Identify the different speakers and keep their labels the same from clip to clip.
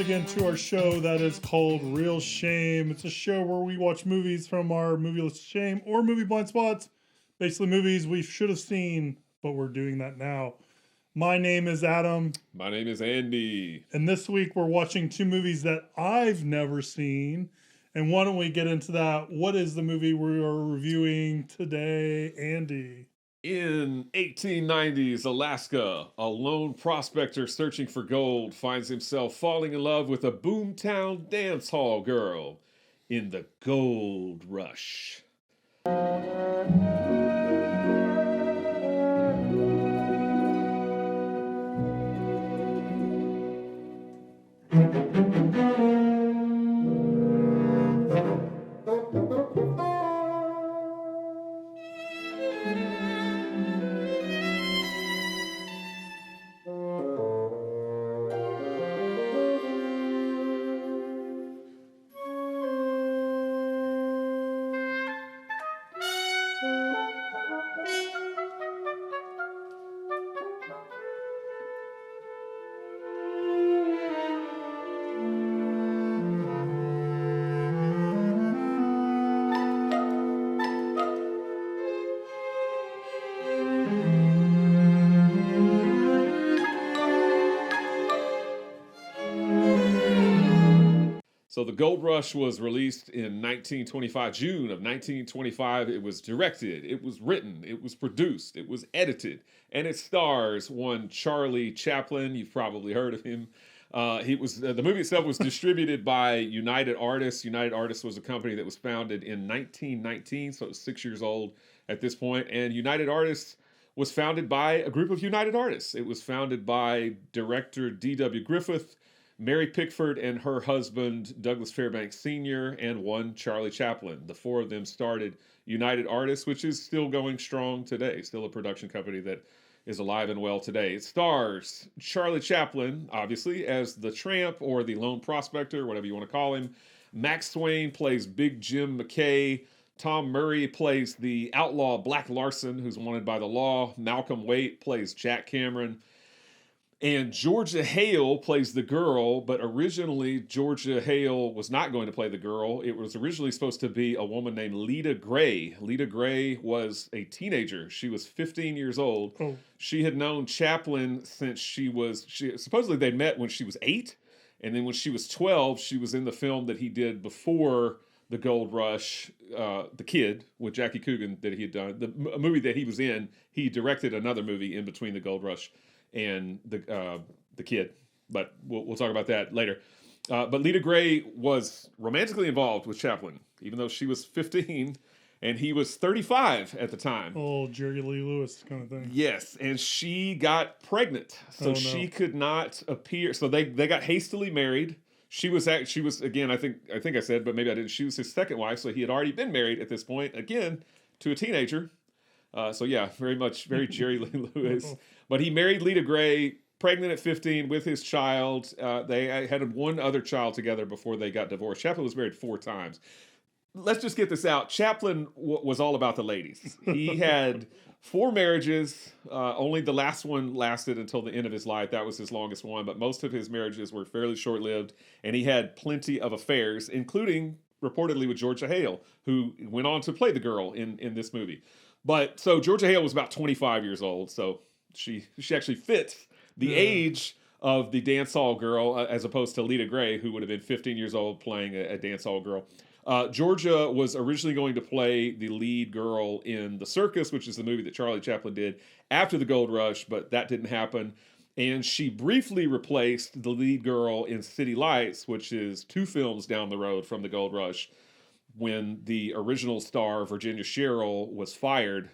Speaker 1: once again to our show that is called Real Shame. It's a show where we watch movies from our movie list of shame or movie blind spots. Basically movies we should have seen, but we're doing that now. My name is Adam.
Speaker 2: My name is Andy.
Speaker 1: And this week we're watching two movies that I've never seen. And why don't we get into that? What is the movie we are reviewing today, Andy?
Speaker 2: In 1890s Alaska, a lone prospector searching for gold finds himself falling in love with a boomtown dance hall girl in the gold rush. So the Gold Rush was released in 1925, June of 1925. It was directed, it was written, it was produced, it was edited, and it stars one Charlie Chaplin. You've probably heard of him. The movie itself was distributed by United Artists. United Artists was a company that was founded in 1919, so it was 6 years old at this point. And United Artists was founded by a group of United Artists. It was founded by director D.W. Griffith, Mary Pickford and her husband, Douglas Fairbanks Sr., and one Charlie Chaplin. The four of them started United Artists, which is still going strong today, still a production company that is alive and well today. It stars Charlie Chaplin, obviously, as the tramp or the lone prospector, whatever you want to call him. Max Swain plays Big Jim McKay. Tom Murray plays the outlaw Black Larson, who's wanted by the law. Malcolm Waite plays Jack Cameron. And Georgia Hale plays the girl, but originally Georgia Hale was not going to play the girl. It was originally supposed to be a woman named Lita Gray. Lita Gray was a teenager. She was 15 years old.
Speaker 1: Oh.
Speaker 2: She had known Chaplin since supposedly they met when she was 8. And then when she was 12, she was in the film that he did before the Gold Rush, The Kid, with Jackie Coogan that he had done. A movie that he was in, he directed another movie in between the Gold Rush and the Kid, but we'll talk about that later. But Lita Gray was romantically involved with Chaplin, even though she was 15 and he was 35 at the time.
Speaker 1: Oh, Jerry Lee Lewis kind of thing.
Speaker 2: Yes, and she got pregnant, so she could not appear. So they got hastily married. She was again, I think I said, but maybe I didn't. She was his second wife, so he had already been married at this point again to a teenager. So yeah, very Jerry Lee Lewis. But he married Lita Gray, pregnant at 15 with his child. They had one other child together before they got divorced. Chaplin was married 4 times. Let's just get this out. Chaplin was all about the ladies. He had 4 marriages. Only the last one lasted until the end of his life. That was his longest one. But most of his marriages were fairly short-lived. And he had plenty of affairs, including reportedly with Georgia Hale, who went on to play the girl in this movie. But so Georgia Hale was about 25 years old, so she actually fits the age of the dance hall girl, as opposed to Lita Gray, who would have been 15 years old playing a dance hall girl. Georgia was originally going to play the lead girl in The Circus, which is the movie that Charlie Chaplin did after the Gold Rush, but that didn't happen. And she briefly replaced the lead girl in City Lights, which is 2 films down the road from the Gold Rush, when the original star, Virginia Sherrill, was fired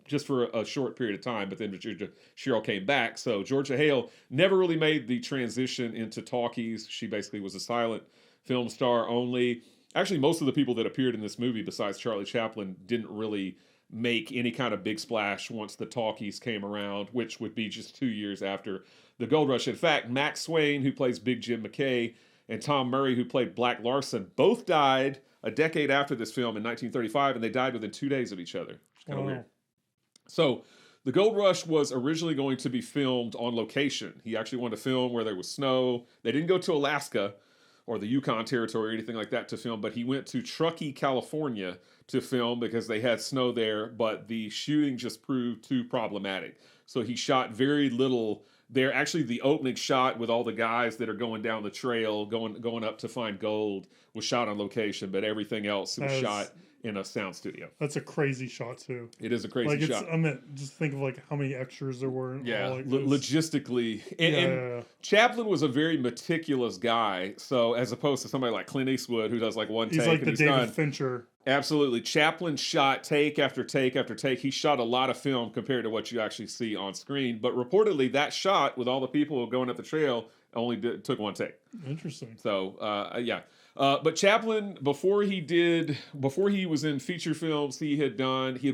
Speaker 2: just for a short period of time, but then Virginia Sherrill came back. So Georgia Hale never really made the transition into talkies. She basically was a silent film star only. Actually, most of the people that appeared in this movie, besides Charlie Chaplin, didn't really make any kind of big splash once the talkies came around, which would be just 2 years after the Gold Rush. In fact, Max Swain, who plays Big Jim McKay, and Tom Murray, who played Black Larson, both died a decade after this film in 1935, and they died within 2 days of each other. It's kind of weird. So The Gold Rush was originally going to be filmed on location. He actually wanted to film where there was snow. They didn't go to Alaska or the Yukon Territory or anything like that to film, but he went to Truckee, California to film because they had snow there, but the shooting just proved too problematic. So he shot very little there. Actually, the opening shot with all the guys that are going down the trail, going up to find gold, was shot on location, but everything else was shot in a sound studio.
Speaker 1: That's a crazy shot too.
Speaker 2: It is a crazy shot.
Speaker 1: I mean, just think of like how many extras there were.
Speaker 2: Yeah, logistically, and Chaplin was a very meticulous guy. So as opposed to somebody like Clint Eastwood, who does like one take,
Speaker 1: he's like the David Fincher.
Speaker 2: Absolutely, Chaplin shot take after take after take. He shot a lot of film compared to what you actually see on screen. But reportedly, that shot with all the people going up the trail only took one take.
Speaker 1: Interesting.
Speaker 2: So yeah. But Chaplin, before he was in feature films, he had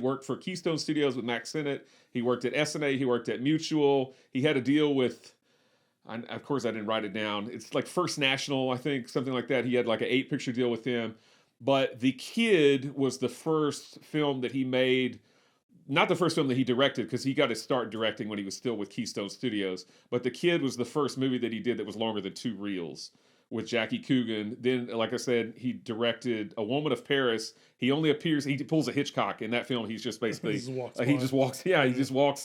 Speaker 2: worked for Keystone Studios with Max Sennett. He worked at SNA. He worked at Mutual. He had a deal with, of course, I didn't write it down. It's like First National, I think, something like that. He had like an 8-picture deal with them. But The Kid was the first film that he made. Not the first film that he directed, because he got his start directing when he was still with Keystone Studios. But The Kid was the first movie that he did that was longer than 2 reels, with Jackie Coogan. Then, like I said, he directed A Woman of Paris. He only appears, he pulls a Hitchcock in that film. He's just basically, he just walks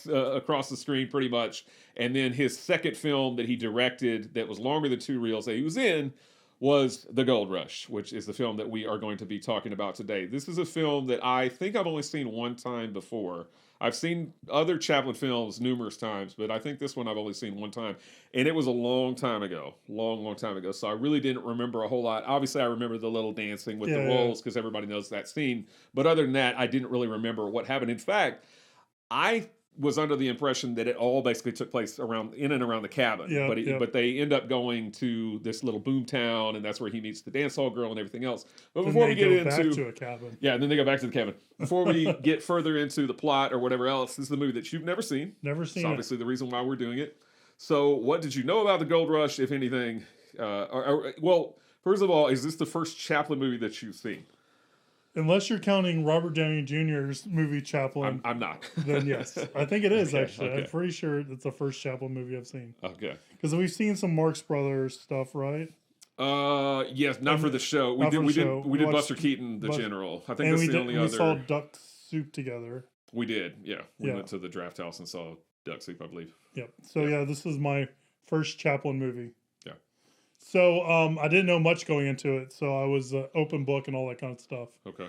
Speaker 2: across the screen pretty much. And then his second film that he directed that was longer than 2 reels that he was in was The Gold Rush, which is the film that we are going to be talking about today. This is a film that I think I've only seen one time before. I've seen other Chaplin films numerous times, but I think this one I've only seen one time. And it was a long time ago. Long time ago. So I really didn't remember a whole lot. Obviously, I remember the little dancing with the rolls because everybody knows that scene. But other than that, I didn't really remember what happened. In fact, I was under the impression that it all basically took place in and around the cabin. But they end up going to this little boom town, and that's where he meets the dancehall girl and everything else. But before we get into
Speaker 1: a cabin.
Speaker 2: Yeah, and then they go back to the cabin. Before we get further into the plot or whatever else, this is a movie that you've never seen.
Speaker 1: Never seen.
Speaker 2: It's obviously the reason why we're doing it. So, what did you know about the Gold Rush, if anything? Well, first of all, is this the first Chaplin movie that you've seen?
Speaker 1: Unless you're counting Robert Downey Jr.'s movie Chaplin.
Speaker 2: I'm not.
Speaker 1: Then yes. I think it is, actually. Okay. I'm pretty sure it's the first Chaplin movie I've seen.
Speaker 2: Okay.
Speaker 1: Because we've seen some Marx Brothers stuff, right?
Speaker 2: Yes, not for the show. We did Buster Keaton, the General. I think that's the only other.
Speaker 1: We saw Duck Soup together.
Speaker 2: We did, yeah. We went to the Draft House and saw Duck Soup, I believe.
Speaker 1: Yep. So yeah, this is my first Chaplin movie.
Speaker 2: Yeah.
Speaker 1: So I didn't know much going into it, so I was open book and all that kind of stuff.
Speaker 2: Okay.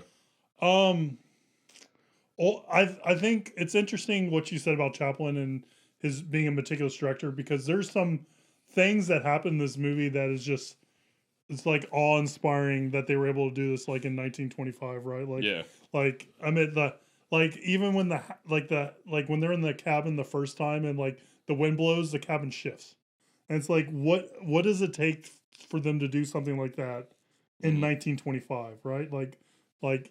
Speaker 1: Well, I think it's interesting what you said about Chaplin and his being a meticulous director, because there's some things that happen in this movie that is just, it's like awe-inspiring that they were able to do this like in 1925, right? Like,
Speaker 2: yeah.
Speaker 1: Like, I mean, even when when they're in the cabin the first time and like the wind blows, the cabin shifts. And it's like, what does it take for them to do something like that in 1925, right? Like,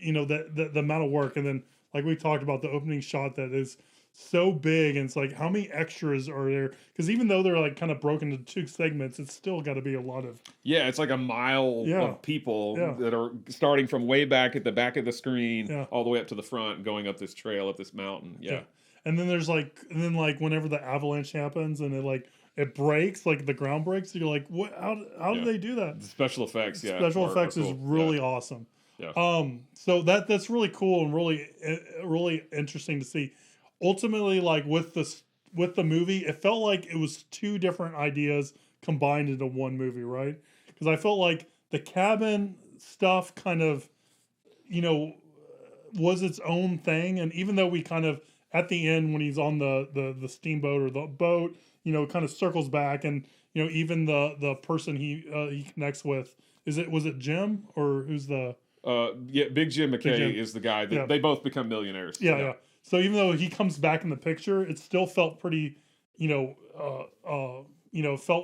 Speaker 1: you know, the amount of work. And then, like we talked about, the opening shot that is so big, and it's like, how many extras are there? Because even though they're like kind of broken into 2 segments, it's still got to be a lot of...
Speaker 2: Yeah, it's like a mile of people that are starting from way back at the back of the screen all the way up to the front and going up this trail, up this mountain. Yeah.
Speaker 1: And then there's whenever the avalanche happens and it breaks, like the ground breaks, you're like, what? How did they do that?
Speaker 2: The special effects,
Speaker 1: Special effects is really awesome.
Speaker 2: Yeah.
Speaker 1: So that's really cool and really interesting to see. Ultimately, like with the movie, it felt like it was 2 different ideas combined into one movie, right? Because I felt like the cabin stuff kind of, you know, was its own thing, and even though we kind of at the end when he's on the steamboat or the boat, you know, kind of circles back, and you know, even the person he connects with, was it Jim, or who's the
Speaker 2: Big Jim McKay is the guy that they both become millionaires.
Speaker 1: Yeah. So even though he comes back in the picture, it still felt pretty, felt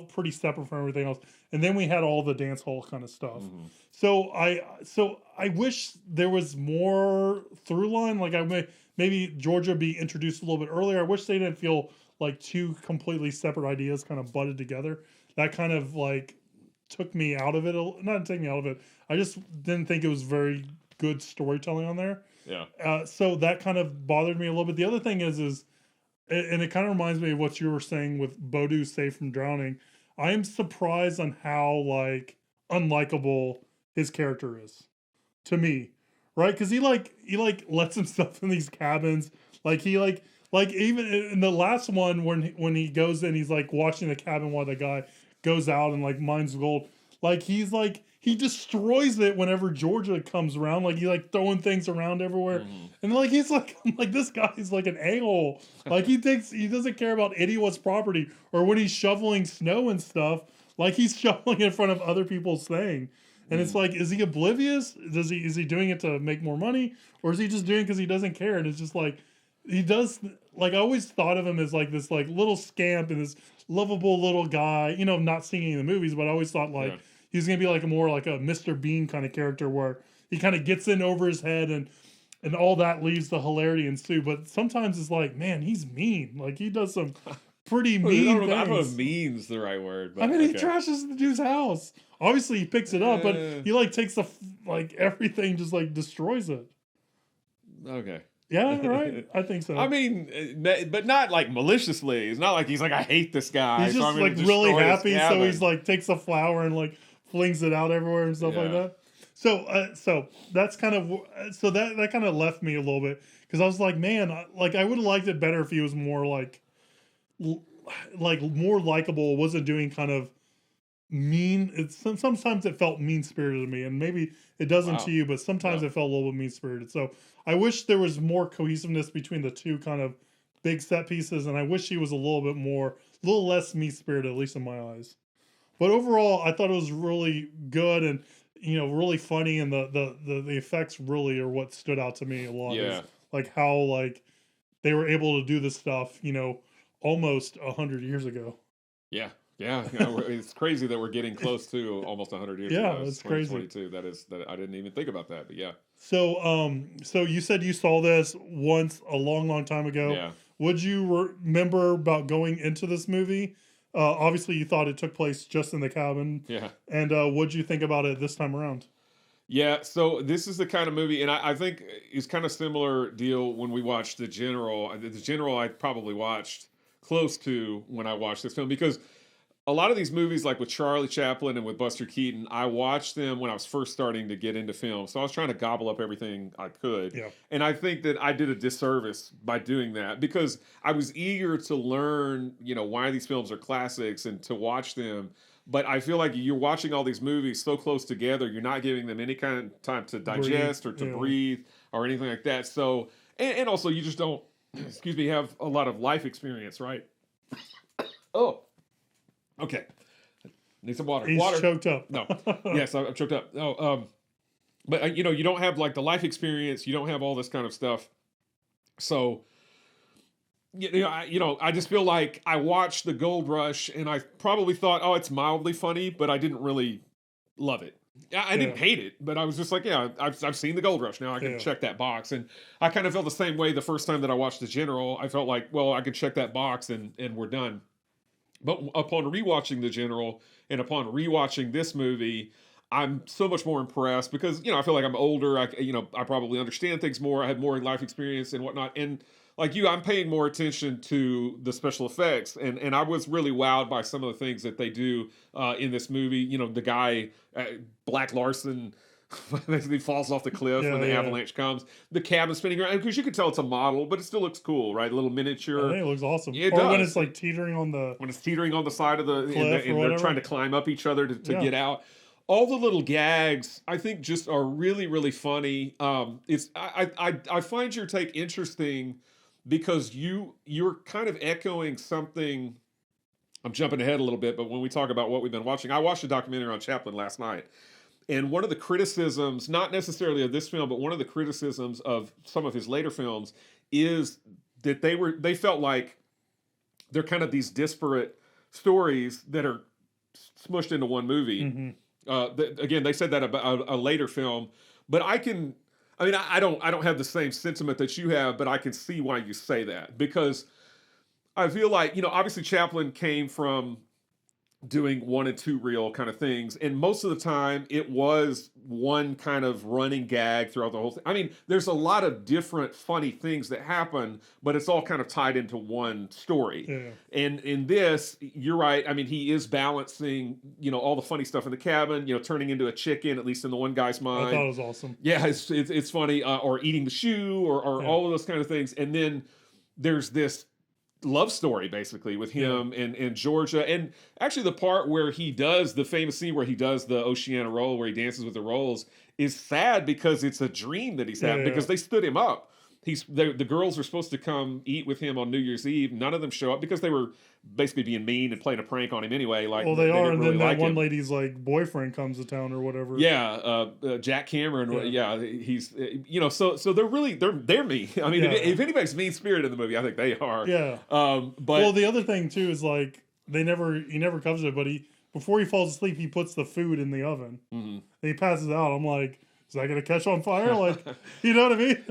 Speaker 1: pretty separate from everything else. And then we had all the dance hall kind of stuff. Mm-hmm. So I wish there was more through line. Like maybe Georgia be introduced a little bit earlier. I wish they didn't feel like 2 completely separate ideas kind of butted together. That kind of like took me out of it. Not take me out of it. I just didn't think it was very good storytelling on there.
Speaker 2: Yeah.
Speaker 1: So that kind of bothered me a little bit. The other thing is and it kind of reminds me of what you were saying with Bodu saved from drowning. I am surprised on how like unlikable his character is to me, right? Because he lets himself in these cabins, like he like even in the last one when he goes in, he's like watching the cabin while the guy goes out and like mines gold. Like he's like he destroys it whenever Georgia comes around. Like he like throwing things around everywhere, and like he's like I'm like this guy's like an a-hole. Like he doesn't care about anyone's property, or when he's shoveling snow and stuff. Like he's shoveling in front of other people's thing. And it's like, is he oblivious? Is he doing it to make more money, or is he just doing it because he doesn't care? And it's just like he does. Like I always thought of him as like this like little scamp and this lovable little guy. You know, not seeing any of the movies, but I always thought like he's gonna be like more like a Mr. Bean kind of character where he kind of gets in over his head and all that leaves the hilarity ensue. But sometimes it's like, man, he's mean. Like he does some pretty mean things.
Speaker 2: I don't know if mean's the right word. But
Speaker 1: I mean, he trashes the dude's house. Obviously, he picks it up, but he like takes the like everything, just like destroys it.
Speaker 2: Okay.
Speaker 1: Yeah, right. I think so.
Speaker 2: I mean, but not like maliciously. It's not like he's like, I hate this guy.
Speaker 1: He's just like really happy, so he's like takes a flower and like flings it out everywhere and stuff like that. So that's kind of that kind of left me a little bit because I was like, man, like I would have liked it better if he was more like more likable. Wasn't doing kind of mean. Sometimes it felt mean spirited to me, and maybe it doesn't to you, but sometimes it felt a little bit mean spirited. So I wish there was more cohesiveness between the two kind of big set pieces, and I wish he was a little less mean spirited, at least in my eyes. But overall, I thought it was really good and really funny, and the effects really are what stood out to me a lot. Yeah, like how like they were able to do this stuff, almost 100 years ago.
Speaker 2: Yeah. Yeah, it's crazy that we're getting close to almost 100 years ago.
Speaker 1: Yeah, it's crazy.
Speaker 2: That I didn't even think about that, but yeah.
Speaker 1: So, so you said you saw this once a long, long time ago.
Speaker 2: Yeah.
Speaker 1: Would you remember about going into this movie? Obviously, you thought it took place just in the cabin.
Speaker 2: Yeah.
Speaker 1: And what'd you think about it this time around?
Speaker 2: Yeah, so this is the kind of movie, and I think it's kind of similar deal when we watched The General. The General I probably watched close to when I watched this film because a lot of these movies, like with Charlie Chaplin and with Buster Keaton, I watched them when I was first starting to get into film. So I was trying to gobble up everything I could.
Speaker 1: Yeah.
Speaker 2: And I think that I did a disservice by doing that because I was eager to learn, why these films are classics and to watch them. But I feel like you're watching all these movies so close together, you're not giving them any kind of time to digest or to breathe or anything like that. So, and also you just don't, have a lot of life experience, right? Oh. Okay. Need some water.
Speaker 1: He's choked up.
Speaker 2: No. Yes, I'm choked up. No. But you don't have like the life experience. You don't have all this kind of stuff. So, I just feel like I watched The Gold Rush and I probably thought, oh, it's mildly funny, but I didn't really love it. I didn't hate it, but I was just like, yeah, I've seen The Gold Rush. Now I can check that box. And I kind of felt the same way the first time that I watched The General. I felt like, well, I could check that box and we're done. But upon rewatching The General and upon rewatching this movie, I'm so much more impressed because, I feel like I'm older. I probably understand things more. I had more life experience and whatnot. And like you, I'm paying more attention to the special effects. And I was really wowed by some of the things that they do in this movie. The guy, Black Larson, he falls off the cliff when the avalanche comes. The cabin spinning around because you can tell it's a model, but it still looks cool, right? A little miniature.
Speaker 1: I think it looks awesome.
Speaker 2: Yeah, it does.
Speaker 1: When it's like teetering on the
Speaker 2: side of the cliff, and they're trying to climb up each other to get out. All the little gags, I think, just are really, really funny. I find your take interesting because you're kind of echoing something. I'm jumping ahead a little bit, but when we talk about what we've been watching, I watched a documentary on Chaplin last night. And one of the criticisms, not necessarily of this film, but one of the criticisms of some of his later films is that they felt like they're kind of these disparate stories that are smushed into one movie. Mm-hmm. Again, they said that about a later film, but I don't have the same sentiment that you have, but I can see why you say that because I feel like, obviously Chaplin came from doing 1 and 2 reel kind of things. And most of the time it was one kind of running gag throughout the whole thing. I mean, there's a lot of different funny things that happen, but it's all kind of tied into one story.
Speaker 1: Yeah.
Speaker 2: And in this, you're right. I mean, he is balancing, all the funny stuff in the cabin, turning into a chicken, at least in the one guy's mind.
Speaker 1: I thought it was awesome.
Speaker 2: Yeah, it's funny. Or eating the shoe or all of those kind of things. And then there's this love story basically with him and Georgia, and actually the part where he does the famous scene where he does the Oceana roll, where he dances with the rolls, is sad because it's a dream that he's having because they stood him up. The girls are supposed to come eat with him on New Year's Eve. None of them show up because they were basically being mean and playing a prank on him anyway. Like,
Speaker 1: well, they are, and
Speaker 2: really
Speaker 1: then that one
Speaker 2: him.
Speaker 1: Lady's like boyfriend comes to town or whatever.
Speaker 2: Yeah, Jack Cameron. He's so they're mean. I mean, if anybody's mean spirited in the movie, I think they are.
Speaker 1: Yeah.
Speaker 2: But
Speaker 1: the other thing too is like he never covers it, but before he falls asleep, he puts the food in the oven.
Speaker 2: Mm-hmm.
Speaker 1: And he passes out. I'm like, is that gonna catch on fire? Like, you know what I mean?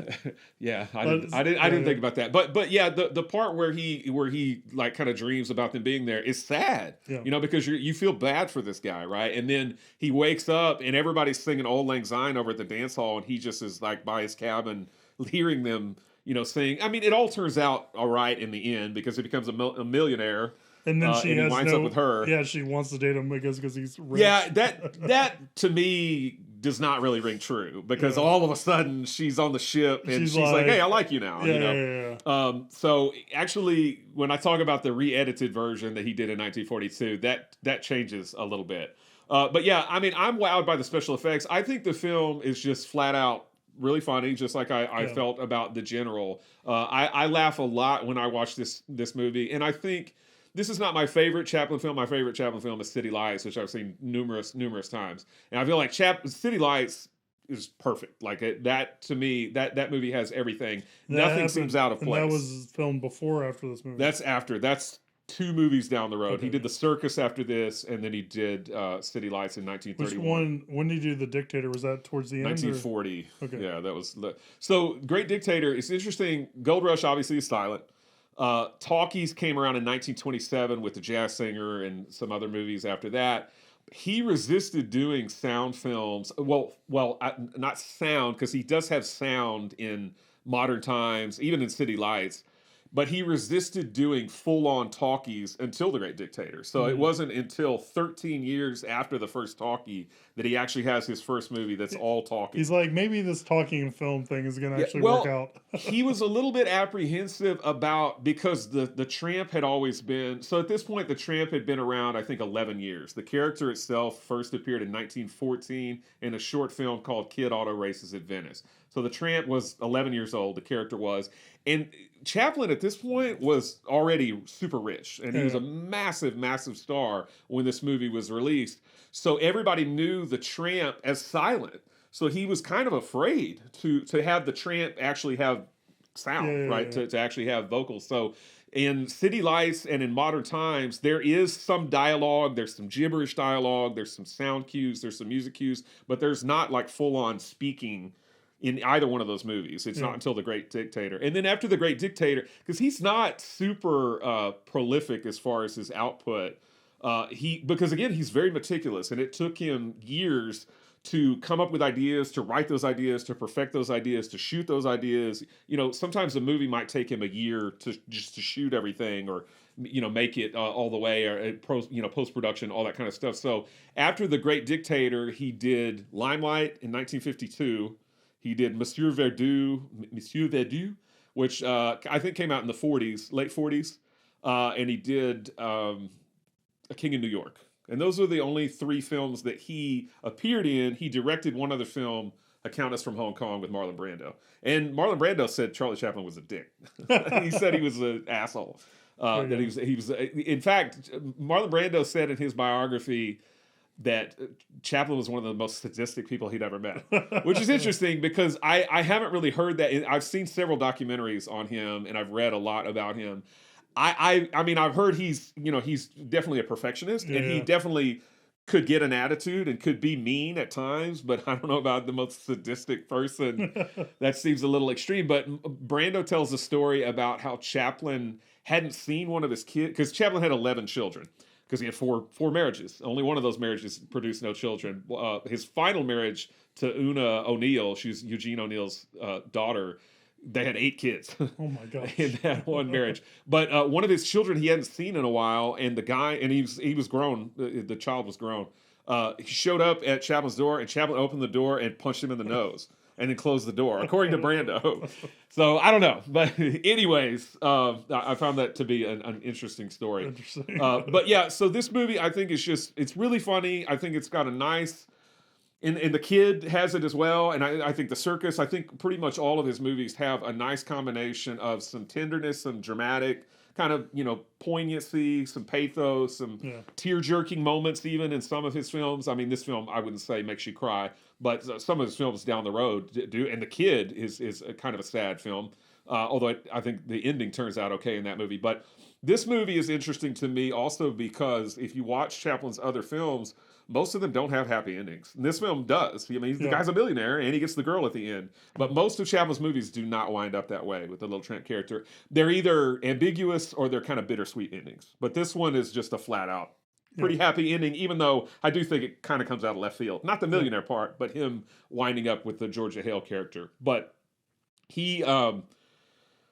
Speaker 2: Yeah, I didn't think about that. But yeah, the part where he like kind of dreams about them being there is sad.
Speaker 1: Yeah.
Speaker 2: Because you feel bad for this guy, right? And then he wakes up and everybody's singing Auld Lang Syne over at the dance hall, and he just is like by his cabin hearing them, sing. I mean, it all turns out all right in the end because he becomes a millionaire.
Speaker 1: And then
Speaker 2: he winds up with her.
Speaker 1: Yeah, she wants to date him because he's rich.
Speaker 2: Yeah, that to me does not really ring true because all of a sudden she's on the ship and she's like, "Hey, I like you now."
Speaker 1: Yeah.
Speaker 2: So actually, when I talk about the re-edited version that he did in 1942, that changes a little bit. But yeah, I mean, I'm wowed by the special effects. I think the film is just flat out really funny, just like I felt about The General. I laugh a lot when I watch this movie, and I think this is not my favorite Chaplin film. My favorite Chaplin film is City Lights, which I've seen numerous times. And I feel like City Lights is perfect. Like that to me, that movie has everything. Nothing seems out of place.
Speaker 1: And that was filmed before or after this movie?
Speaker 2: That's after. That's 2 movies down the road.
Speaker 1: Okay.
Speaker 2: He did The Circus after this, and then he did City Lights in 1931.
Speaker 1: Which one? When did he do The Dictator? Was that towards the end?
Speaker 2: 1940.
Speaker 1: Okay.
Speaker 2: Yeah, that was. So Great Dictator. It's interesting. Gold Rush obviously is silent. Talkies came around in 1927 with The Jazz Singer and some other movies after that. He resisted doing sound films. Well, not sound, because he does have sound in Modern Times, even in City Lights. But he resisted doing full-on talkies until The Great Dictator. So it wasn't until 13 years after the first talkie that he actually has his first movie that's all talking.
Speaker 1: He's like, maybe this talking film thing is going to actually work out.
Speaker 2: He was a little bit apprehensive because the Tramp had always been... So at this point, the Tramp had been around, I think, 11 years. The character itself first appeared in 1914 in a short film called Kid Auto Races at Venice. So the Tramp was 11 years old, the character was. And Chaplin at this point was already super rich, and he was a massive, massive star when this movie was released. So everybody knew the Tramp as silent. So he was kind of afraid to have the Tramp actually have sound, right? To actually have vocals. So in City Lights and in Modern Times, there is some dialogue, there's some gibberish dialogue, there's some sound cues, there's some music cues, but there's not like full-on speaking in either one of those movies. It's not until The Great Dictator. And then after The Great Dictator, because he's not super prolific as far as his output, because again, he's very meticulous, and it took him years to come up with ideas, to write those ideas, to perfect those ideas, to shoot those ideas. Sometimes a movie might take him a year to shoot everything, or make it all the way, or post-production, all that kind of stuff. So after The Great Dictator, he did Limelight in 1952. He did Monsieur Verdoux, which I think came out in the 40s, late 40s. And he did A King in New York. And those are the only 3 films that he appeared in. He directed one other film, A Countess from Hong Kong, with Marlon Brando. And Marlon Brando said Charlie Chaplin was a dick. He said he was an asshole. That he was. In fact, Marlon Brando said in his biography that Chaplin was one of the most sadistic people he'd ever met, which is interesting because I haven't really heard that. I've seen several documentaries on him, and I've read a lot about him. I mean, I've heard he's definitely a perfectionist, and he definitely could get an attitude and could be mean at times, but I don't know about the most sadistic person. That seems a little extreme. But Brando tells a story about how Chaplin hadn't seen one of his kids, because Chaplin had 11 children. because he had four marriages. Only one of those marriages produced no children. His final marriage to Una O'Neill, she's Eugene O'Neill's daughter, they had 8 kids.
Speaker 1: Oh my gosh.
Speaker 2: In that one marriage. But one of his children he hadn't seen in a while, and the guy, and he was grown. The child was grown. He showed up at Chaplin's door, and Chaplin opened the door and punched him in the nose, and then closed the door, according to Brando. So I don't know, but anyways, I found that to be an interesting story.
Speaker 1: Interesting.
Speaker 2: But yeah, so this movie I think is it's really funny. I think it's got a nice. And the kid has it as well, and I think the circus, I think pretty much all of his movies have a nice combination of some tenderness, some dramatic kind of, poignancy, some pathos, some tear-jerking moments even in some of his films. I mean, this film, I wouldn't say makes you cry, but some of his films down the road do, and The Kid is a kind of a sad film, although I think the ending turns out okay in that movie. But this movie is interesting to me also because if you watch Chaplin's other films, most of them don't have happy endings. And this film does. I mean, the guy's a millionaire, and he gets the girl at the end. But most of Chaplin's movies do not wind up that way with the little Trent character. They're either ambiguous or they're kind of bittersweet endings. But this one is just a flat-out pretty happy ending, even though I do think it kind of comes out of left field. Not the millionaire part, but him winding up with the Georgia Hale character. But he...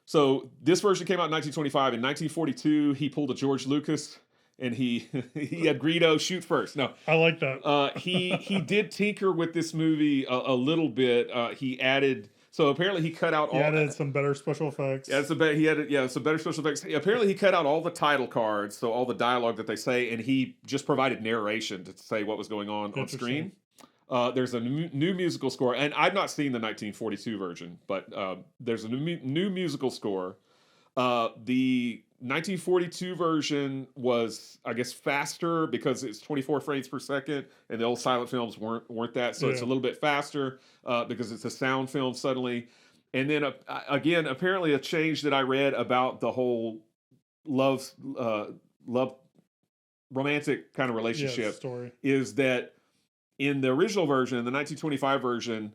Speaker 2: So this version came out in 1925. In 1942, he pulled a George Lucas... And he had Greedo shoot first. No,
Speaker 1: I like that.
Speaker 2: He did tinker with this movie a little bit. He added, so apparently he cut out
Speaker 1: he added some better special effects.
Speaker 2: Yeah, some better special effects. Apparently he cut out all the title cards, so all the dialogue that they say, and he just provided narration to say what was going on screen. There's a new musical score, and I've not seen the 1942 version, but there's a new musical score. The 1942 version was, I guess, faster because it's 24 frames per second, and the old silent films weren't that, so it's a little bit faster because it's a sound film suddenly. And then again, apparently a change that I read about the whole love romantic kind of relationship
Speaker 1: story
Speaker 2: is that in the original version, the 1925 version,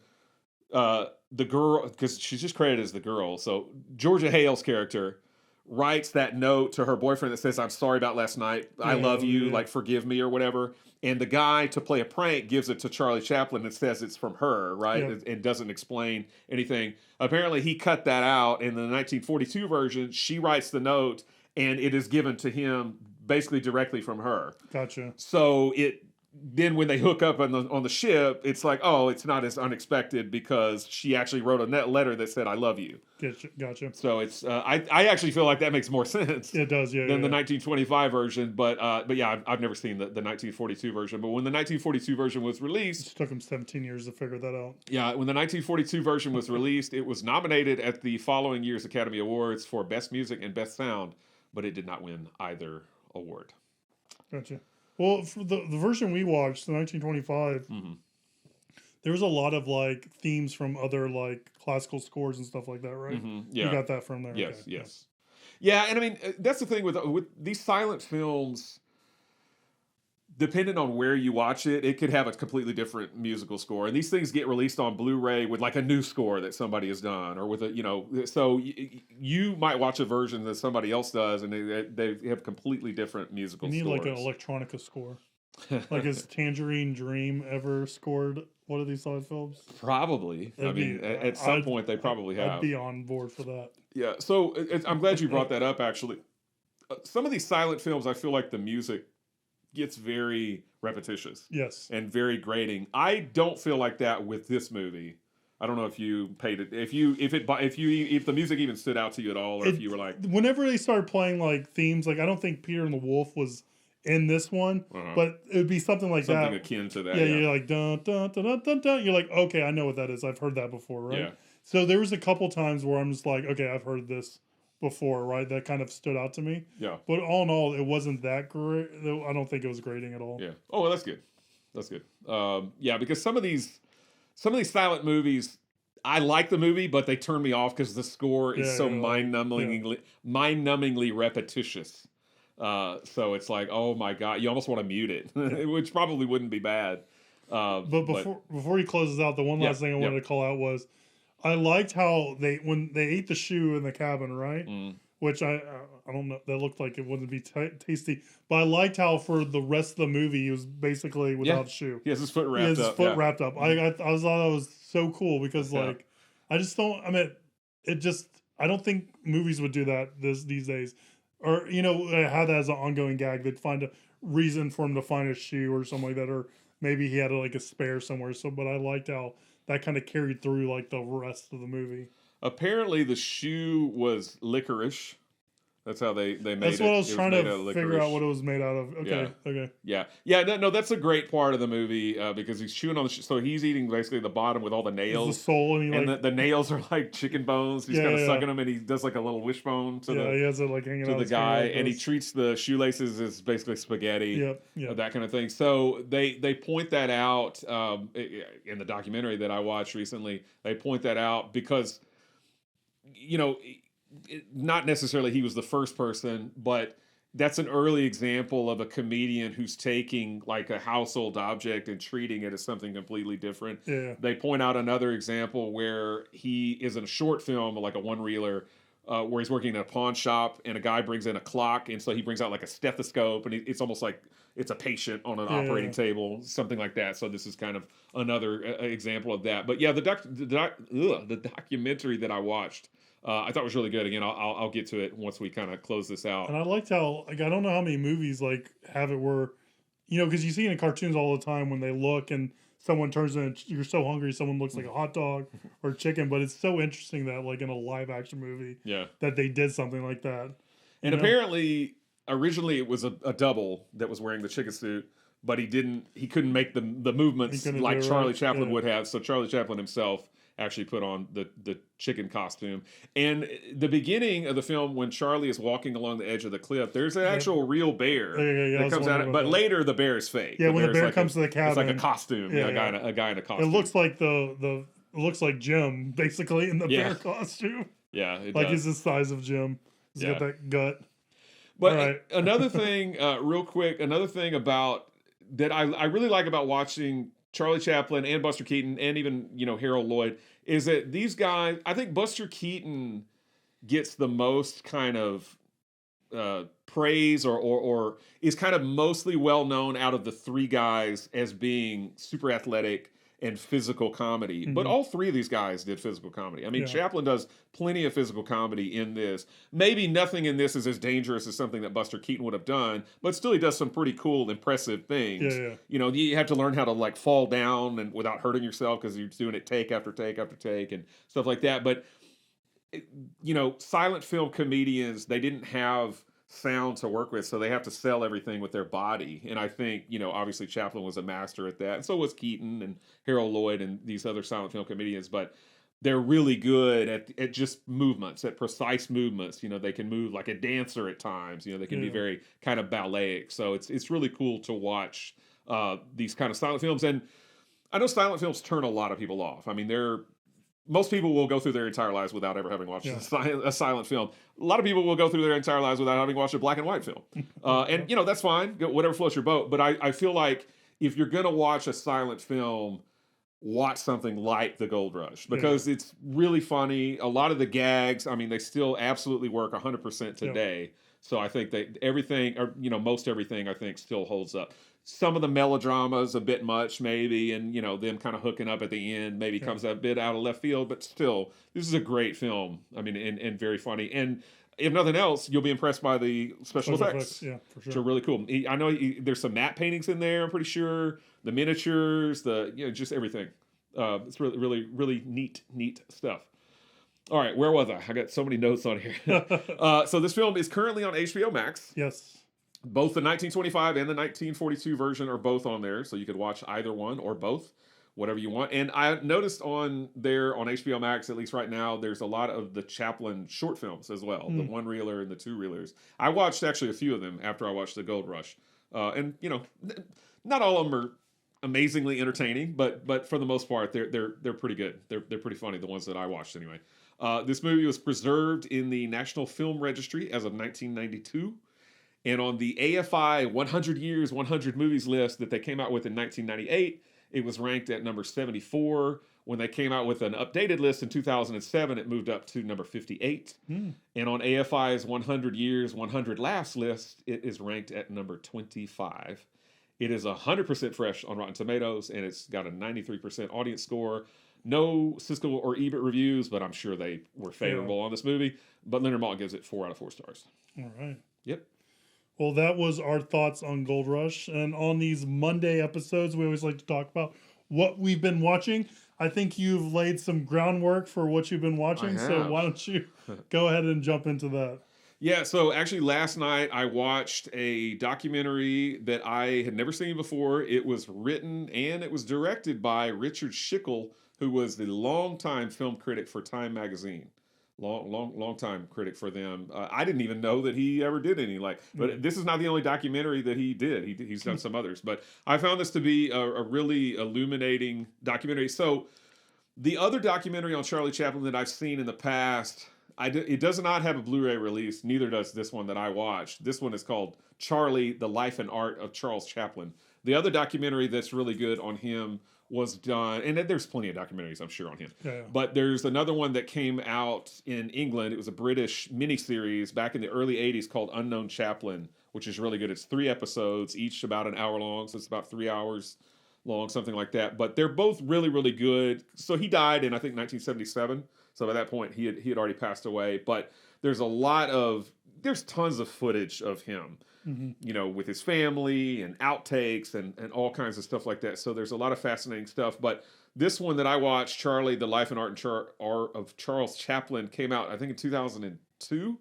Speaker 2: the girl, because she's just credited as the girl, so Georgia Hale's character writes that note to her boyfriend that says, "I'm sorry about last night. I love you. Like, forgive me," or whatever. And the guy, to play a prank, gives it to Charlie Chaplin and says it's from her, right? And doesn't explain anything. Apparently, he cut that out. In the 1942 version, she writes the note, and it is given to him basically directly from her.
Speaker 1: Gotcha.
Speaker 2: So then when they hook up on the ship, it's like, oh, it's not as unexpected because she actually wrote a letter that said, "I love you."
Speaker 1: Gotcha.
Speaker 2: So it's I actually feel like that makes more sense.
Speaker 1: It does,
Speaker 2: than the 1925 version. But yeah, I've never seen the 1942 version. But when the 1942 version was released,
Speaker 1: it took him 17 years to figure that out.
Speaker 2: Yeah, when the 1942 version was released, it was nominated at the following year's Academy Awards for Best Music and Best Sound, but it did not win either award.
Speaker 1: Gotcha. Well, for the version we watched, the 1925, there was a lot of like themes from other like classical scores and stuff like that, right?
Speaker 2: Yeah,
Speaker 1: you got that from there.
Speaker 2: Yes,
Speaker 1: okay.
Speaker 2: yes, yeah. And I mean, that's the thing with these silent films. Depending on where you watch it, it could have a completely different musical score. And these things get released on Blu-ray with like a new score that somebody has done, or with a, so you might watch a version that somebody else does, and they have completely different musical scores.
Speaker 1: You need like an electronica score. Like, has Tangerine Dream ever scored one of these silent films?
Speaker 2: Probably. At some point they probably have.
Speaker 1: I'd be on board for that.
Speaker 2: Yeah. So I'm glad you brought that up, actually. Some of these silent films, I feel like the music gets very repetitious.
Speaker 1: Yes.
Speaker 2: And very grating. I don't feel like that with this movie. I don't know if you paid it, if the music even stood out to you at all, or if you were like,
Speaker 1: whenever they started playing like themes, like I don't think Peter and the Wolf was in this one, but it would be something like that.
Speaker 2: Something akin to that.
Speaker 1: Yeah, you're like dun dun dun dun dun dun. You're like, okay, I know what that is. I've heard that before, right?
Speaker 2: Yeah.
Speaker 1: So there was a couple times where I'm just like, okay, I've heard this before, right? That kind of stood out to me.
Speaker 2: Yeah.
Speaker 1: But all in all, it wasn't that great. I don't think it was grating at all.
Speaker 2: Yeah. Oh, well, that's good. That's good. Yeah, because some of these silent movies, I like the movie, but they turn me off because the score is so mind-numbingly repetitious. So it's like, oh my God, you almost want to mute it, which probably wouldn't be bad.
Speaker 1: But before he closes out, the one last thing I wanted to call out was, I liked how when they ate the shoe in the cabin, right? which I don't know. That looked like it wouldn't be tasty. But I liked how for the rest of the movie he was basically without a shoe.
Speaker 2: He has his foot wrapped up.
Speaker 1: He has his foot wrapped up. I thought that was so cool because like I just don't. I mean, it just I don't think movies would do that these days, or have that as an ongoing gag. They'd find a reason for him to find a shoe or something like that, or maybe he had like a spare somewhere. So, but I liked how that kind of carried through like the rest of the movie.
Speaker 2: Apparently, the shoe was licorice. That's how they made it.
Speaker 1: That's what I was trying to figure out what it was made out of. Okay.
Speaker 2: Yeah. No, that's a great part of the movie because he's chewing on the so he's eating basically the bottom with all the nails.
Speaker 1: It's the sole, and
Speaker 2: the nails are like chicken bones. He's kind of sucking them, and he does like a little wishbone to
Speaker 1: he has it like hanging out
Speaker 2: the guy, and he treats the shoelaces as basically spaghetti.
Speaker 1: Yep.
Speaker 2: That kind of thing. So they point that out in the documentary that I watched recently. They point that out because not necessarily he was the first person, but that's an early example of a comedian who's taking like a household object and treating it as something completely different.
Speaker 1: Yeah.
Speaker 2: They point out another example where he is in a short film, like a one-reeler, where he's working in a pawn shop and a guy brings in a clock, and so he brings out like a stethoscope, and it's almost like it's a patient on an operating table, something like that. So this is kind of another example of that. But yeah, the documentary that I watched, I thought was really good. Again, I'll get to it once we kind of close this out.
Speaker 1: And I liked how I don't know how many movies like have it where, because you see in cartoons all the time when they look and someone turns in, you're so hungry, someone looks like a hot dog or chicken. But it's so interesting that like in a live action movie, that they did something like that.
Speaker 2: And apparently, originally it was a double that was wearing the chicken suit, but he couldn't make the movements like Charlie Chaplin would have. So Charlie Chaplin himself actually put on the chicken costume. And the beginning of the film, when Charlie is walking along the edge of the cliff, there's an actual real bear that comes out. But later the bear is fake.
Speaker 1: Yeah, when the bear comes to the cabin,
Speaker 2: it's like a costume. A guy in a costume.
Speaker 1: It looks like it looks like Jim basically in the bear costume.
Speaker 2: Yeah, it
Speaker 1: like
Speaker 2: does.
Speaker 1: He's the size of Jim. He's got that gut.
Speaker 2: But another thing, real quick, another thing about that I really like about watching Charlie Chaplin and Buster Keaton and even, Harold Lloyd is that these guys, I think Buster Keaton gets the most kind of praise or is kind of mostly well known out of the three guys as being super athletic and physical comedy. But all three of these guys did physical comedy. I mean, Chaplin does plenty of physical comedy in this. Maybe nothing in this is as dangerous as something that Buster Keaton would have done, but still he does some pretty cool, impressive things. You have to learn how to like fall down and without hurting yourself because you're doing it take after take after take and stuff like that. But, silent film comedians, they didn't have sound to work with, so they have to sell everything with their body. And I think, obviously Chaplin was a master at that, and so was Keaton and Harold Lloyd and these other silent film comedians, but they're really good at just movements, at precise movements. They can move like a dancer at times. They can be very kind of balletic. So it's really cool to watch these kind of silent films. And I know silent films turn a lot of people off. I mean, most people will go through their entire lives without ever having watched a silent film. A lot of people will go through their entire lives without having watched a black and white film. And, that's fine. Whatever floats your boat. But I feel like if you're going to watch a silent film, watch something like The Gold Rush because it's really funny. A lot of the gags, I mean, they still absolutely work 100% today. So I think that everything, or most everything, I think still holds up. Some of the melodramas a bit much, maybe, and them kind of hooking up at the end maybe comes a bit out of left field, but still, this is a great film. I mean, and very funny. And if nothing else, you'll be impressed by the special effects.
Speaker 1: Yeah, for sure.
Speaker 2: Which are really cool. I know there's some matte paintings in there. I'm pretty sure the miniatures, just everything. It's really, really, really neat stuff. All right, where was I? I got so many notes on here. So this film is currently on HBO Max.
Speaker 1: Yes.
Speaker 2: Both the 1925 and the 1942 version are both on there, so you could watch either one or both, whatever you want. And I noticed on HBO Max, at least right now, there's a lot of the Chaplin short films as well, the one-reeler and the two-reelers. I watched actually a few of them after I watched The Gold Rush. And, not all of them are amazingly entertaining, but for the most part, they're pretty good. They're pretty funny, the ones that I watched anyway. This movie was preserved in the National Film Registry as of 1992. And on the AFI 100 Years, 100 Movies list that they came out with in 1998, it was ranked at number 74, When they came out with an updated list in 2007, it moved up to number 58. And on AFI's 100 Years, 100 Laughs list, it is ranked at number 25. It is 100% fresh on Rotten Tomatoes, and it's got a 93% audience score. No Siskel or Ebert reviews, but I'm sure they were favorable on this movie. But Leonard Maltin gives it 4 out of 4 stars.
Speaker 1: All right.
Speaker 2: Yep.
Speaker 1: Well, that was our thoughts on Gold Rush. And on these Monday episodes, we always like to talk about what we've been watching. I think you've laid some groundwork for what you've been watching. So why don't you go ahead and jump into that?
Speaker 2: Yeah, so actually last night I watched a documentary that I had never seen before. It was written and it was directed by Richard Schickel, who was the longtime film critic for Time magazine. Long time critic for them. I didn't even know that he ever did any but this is not the only documentary that he did. He's done some others, but I found this to be a really illuminating documentary. So the other documentary on Charlie Chaplin that I've seen in the past, it does not have a Blu-ray release. Neither does this one that I watched. This one is called Charlie: The Life and Art of Charles Chaplin. The other documentary that's really good on him was done, and there's plenty of documentaries, I'm sure, on him. Yeah. But there's another one that came out in England. It was a British miniseries back in the early 80s called Unknown Chaplin, which is really good. It's 3 episodes, each about an hour long, so it's about 3 hours long, something like that. But they're both really, really good. So he died in, I think, 1977. So by that point, he had already passed away. But there's tons of footage of him. With his family and outtakes and all kinds of stuff like that. So there's a lot of fascinating stuff. But this one that I watched, Charlie: The Life and Art of Charles Chaplin, came out, I think, in 2002.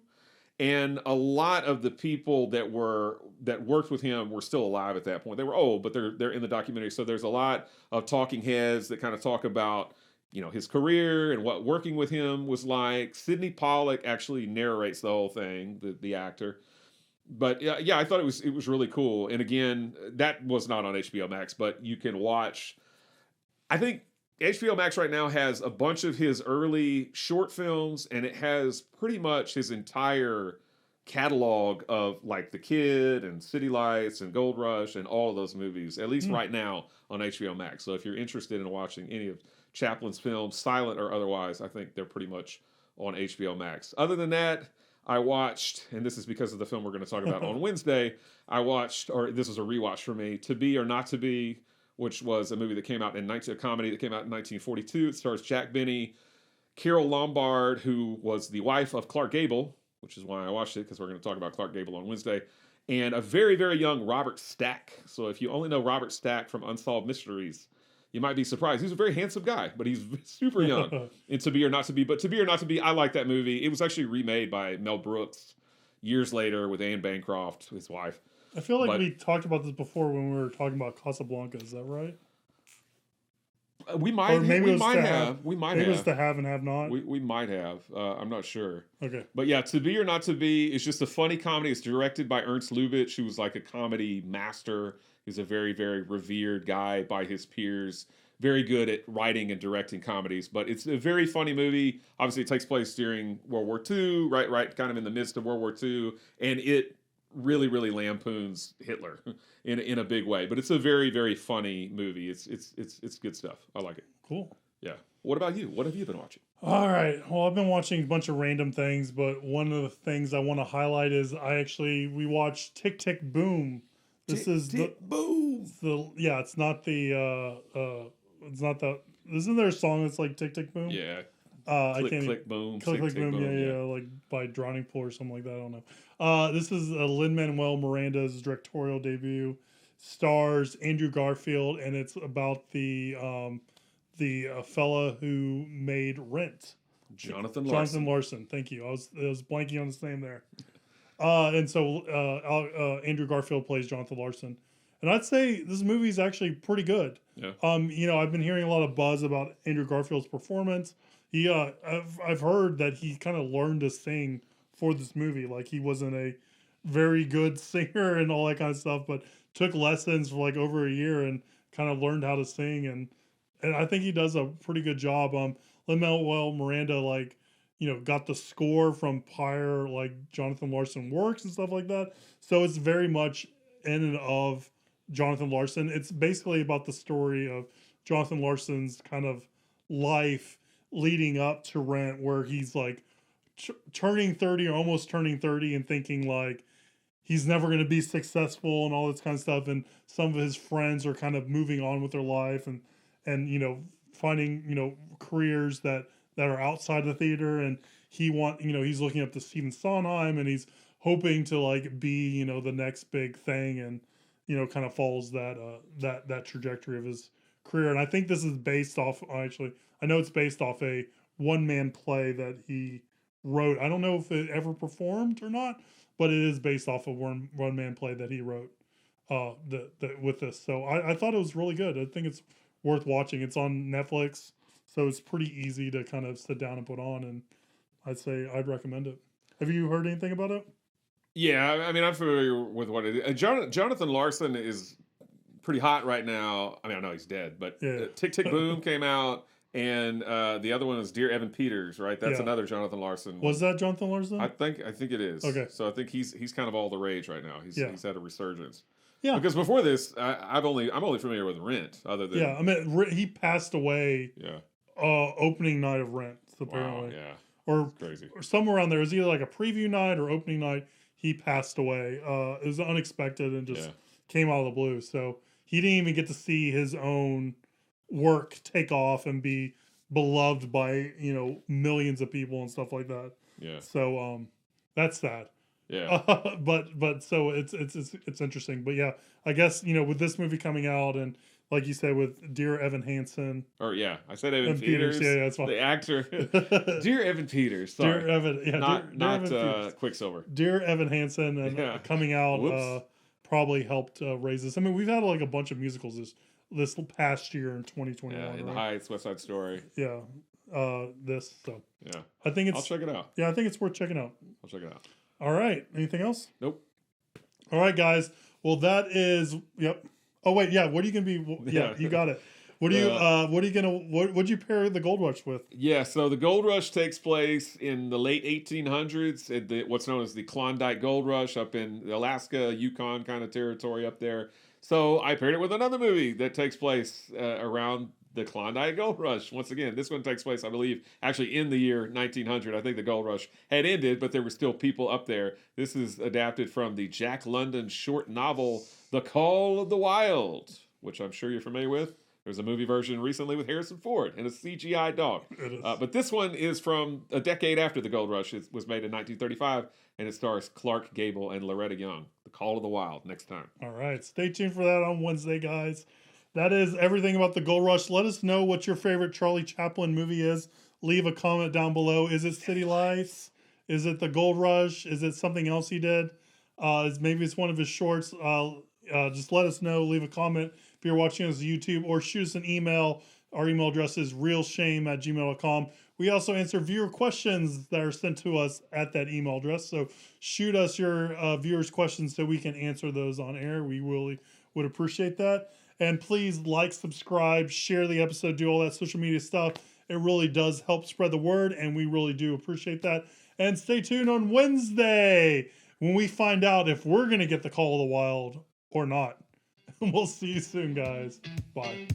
Speaker 2: And a lot of the people that worked with him were still alive at that point. They were old, but they're in the documentary. So there's a lot of talking heads that kind of talk about his career and what working with him was like. Sidney Pollack actually narrates the whole thing, the actor. But yeah, I thought it was really cool. And again, that was not on HBO Max, but you can watch. I think HBO Max right now has a bunch of his early short films, and it has pretty much his entire catalog of like The Kid and City Lights and Gold Rush and all of those movies, at least right now on HBO Max. So if you're interested in watching any of Chaplin's films, silent or otherwise, I think they're pretty much on HBO Max. Other than that, I watched, and this is because of the film we're going to talk about on Wednesday, this was a rewatch for me, To Be or Not to Be, which was a movie that came out a comedy that came out in 1942. It stars Jack Benny, Carol Lombard, who was the wife of Clark Gable, which is why I watched it, because we're going to talk about Clark Gable on Wednesday, and a very, very young Robert Stack. So if you only know Robert Stack from Unsolved Mysteries, you might be surprised. He's a very handsome guy, but he's super young in To Be or Not to Be. But To Be or Not to Be, I like that movie. It was actually remade by Mel Brooks years later with Anne Bancroft, his wife.
Speaker 1: I feel like we talked about this before when we were talking about Casablanca. Is that right?
Speaker 2: We might have. Maybe it
Speaker 1: was The Have and Have Not.
Speaker 2: We might have. I'm not sure.
Speaker 1: Okay.
Speaker 2: But yeah, To Be or Not to Be is just a funny comedy. It's directed by Ernst Lubitsch, who was like a comedy master. He's a very, very revered guy by his peers. Very good at writing and directing comedies. But it's a very funny movie. Obviously, it takes place during World War II, right, kind of in the midst of World War II. And it really, really lampoons Hitler in a big way. But it's a very, very funny movie. It's good stuff. I like it.
Speaker 1: Cool.
Speaker 2: Yeah. What about you? What have you been watching?
Speaker 1: All right. Well, I've been watching a bunch of random things, but one of the things I want to highlight is we watched Tick Tick Boom.
Speaker 2: Boom.
Speaker 1: It's not isn't there a song that's like Tick Tick Boom?
Speaker 2: Yeah.
Speaker 1: Click
Speaker 2: boom.
Speaker 1: Click boom. Yeah, like by Drowning Pool or something like that. I don't know. This is Lin-Manuel Miranda's directorial debut. Stars Andrew Garfield, and it's about the fella who made Rent.
Speaker 2: Jonathan
Speaker 1: Larson. Thank you. I was blanking on his name there. And so Andrew Garfield plays Jonathan Larson. And I'd say this movie is actually pretty good.
Speaker 2: Yeah.
Speaker 1: I've been hearing a lot of buzz about Andrew Garfield's performance. I've heard that he kind of learned to sing for this movie. Like, he wasn't a very good singer and all that kind of stuff, but took lessons for like over a year and kind of learned how to sing. And I think he does a pretty good job. Lin-Manuel Miranda, got the score from prior, Jonathan Larson works and stuff like that. So it's very much in and of Jonathan Larson. It's basically about the story of Jonathan Larson's kind of life leading up to Rent, where he's like turning 30 or almost turning 30 and thinking like he's never going to be successful and all this kind of stuff. And some of his friends are kind of moving on with their life and, you know, finding, you know, careers that are outside the theater. And he's looking up to Stephen Sondheim and he's hoping to like be, you know, the next big thing, and, you know, kind of follows that trajectory of his career. And I think this is based off, actually, I know it's based off a one-man play that he wrote. I don't know if it ever performed or not, but it is based off of one-man play that he wrote with this. So I thought it was really good. I think it's worth watching. It's on Netflix, so it's pretty easy to kind of sit down and put on, and I'd recommend it. Have you heard anything about it?
Speaker 2: Yeah, I mean, I'm familiar with what it is. Jonathan Larson is pretty hot right now. I mean, I know he's dead, but Tick Tick Boom came out, and the other one is Dear Evan Peters, right? That's another Jonathan Larson.
Speaker 1: Was that Jonathan Larson?
Speaker 2: I think it is.
Speaker 1: Okay.
Speaker 2: So I think he's kind of all the rage right now. He's had a resurgence.
Speaker 1: Yeah.
Speaker 2: Because before this, I'm only familiar with Rent, other than
Speaker 1: I mean, he passed away.
Speaker 2: Yeah.
Speaker 1: Opening night of Rent, apparently.
Speaker 2: Wow, yeah.
Speaker 1: Or
Speaker 2: crazy.
Speaker 1: Or somewhere around there. It was either like a preview night or opening night. He passed away. It was unexpected and just came out of the blue. So he didn't even get to see his own work take off and be beloved by, you know, millions of people and stuff like that.
Speaker 2: Yeah.
Speaker 1: So that's sad.
Speaker 2: Yeah.
Speaker 1: But so it's interesting. But yeah, I guess, you know, with this movie coming out and like you said with Dear Evan Hansen.
Speaker 2: Or I said Evan Peters.
Speaker 1: Yeah, that's fine.
Speaker 2: The actor. Dear Evan Peters. Sorry.
Speaker 1: Dear Evan.
Speaker 2: Not Quicksilver.
Speaker 1: Dear Evan Hansen and coming out probably helped raise this. I mean, we've had like a bunch of musicals this past year in 2021.
Speaker 2: Yeah, In the Heights, West Side Story.
Speaker 1: Yeah. This. So
Speaker 2: yeah.
Speaker 1: I think
Speaker 2: I'll check it out.
Speaker 1: Yeah, I think it's worth checking out.
Speaker 2: I'll check it out.
Speaker 1: All right. Anything else?
Speaker 2: Nope.
Speaker 1: All right, guys. Well, that is. Yep. Oh wait, yeah. What are you gonna be? Yeah, you got it. What'd you pair the Gold Rush with?
Speaker 2: Yeah, so the Gold Rush takes place in the late 1800s at what's known as the Klondike Gold Rush up in Alaska, Yukon kind of territory up there. So I paired it with another movie that takes place around the Klondike Gold Rush. Once again, this one takes place, I believe, actually in the year 1900. I think the Gold Rush had ended, but there were still people up there. This is adapted from the Jack London short novel, The Call of the Wild, which I'm sure you're familiar with. There's a movie version recently with Harrison Ford and a CGI dog. But this one is from a decade after the Gold Rush. It was made in 1935, and it stars Clark Gable and Loretta Young. The Call of the Wild, next time.
Speaker 1: All right. Stay tuned for that on Wednesday, guys. That is everything about the Gold Rush. Let us know what your favorite Charlie Chaplin movie is. Leave a comment down below. Is it City Lights? Is it the Gold Rush? Is it something else he did? Maybe it's one of his shorts. Just let us know. Leave a comment if you're watching us on YouTube, or shoot us an email. Our email address is realshame@gmail.com. We also answer viewer questions that are sent to us at that email address. So shoot us your viewers' questions so we can answer those on air. We really would appreciate that. And please like, subscribe, share the episode, do all that social media stuff. It really does help spread the word, and we really do appreciate that. And stay tuned on Wednesday when we find out if we're going to get the Call of the Wild or not. We'll see you soon, guys. Bye.